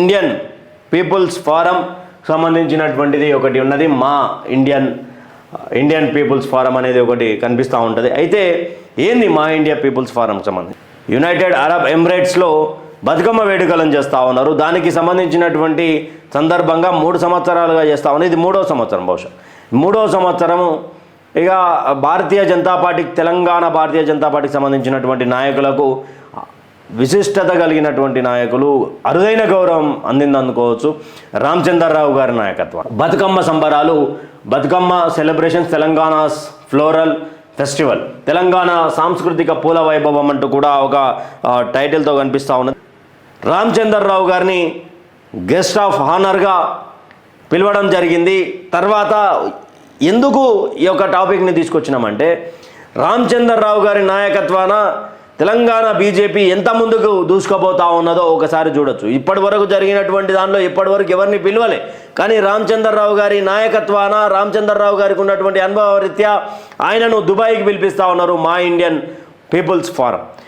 Indian peoples form సంబంధించినటువంటిది ఒకటి ఉన్నది, మా ఇండియన్ పీపుల్స్ ఫారం అనేది ఒకటి కనిపిస్తూ ఉంటుంది. అయితే ఏంది మా ఇండియా పీపుల్స్ ఫారంకి సంబంధించి? యునైటెడ్ అరబ్ ఎమిరేట్స్లో బతుకమ్మ వేడుకలను చేస్తూ ఉన్నారు. దానికి సంబంధించినటువంటి సందర్భంగా 3 సంవత్సరాలుగా చేస్తూ ఉన్నారు. ఇది 3వ సంవత్సరం, బహుశా 3వ సంవత్సరము. ఇక భారతీయ జనతా పార్టీకి, తెలంగాణ భారతీయ జనతా పార్టీకి సంబంధించినటువంటి నాయకులకు, విశిష్టత కలిగినటువంటి నాయకులు, అరుదైన గౌరవం అందిందనుకోవచ్చు రామచంద్రరావు గారి నాయకత్వం. బతుకమ్మ సంబరాలు, Bathukamma celebrations, Telangana floral festival, Telangana సాంస్కృతిక పూల వైభవం అంటూ కూడా ఒక టైటిల్తో కనిపిస్తూ ఉన్నది. రామచంద్రరావు గారిని గెస్ట్ ఆఫ్ హానర్గా పిలవడం జరిగింది. తర్వాత ఎందుకు ఈ యొక్క టాపిక్ని తీసుకొచ్చినామంటే, రామచంద్రరావు గారి నాయకత్వాన తెలంగాణ బీజేపీ ఎంత ముందుకు దూసుకుపోతా ఉన్నదో ఒకసారి చూడొచ్చు. ఇప్పటి వరకు జరిగినటువంటి దానిలో ఇప్పటివరకు ఎవరిని పిలవలే, కానీ రామచంద్రరావు గారి నాయకత్వాన, రామచంద్రరావు గారికి ఉన్నటువంటి అనుభవ రీత్యా ఆయనను దుబాయ్కి పిలిపిస్తూ ఉన్నారు మా ఇండియన్ పీపుల్స్ ఫారం.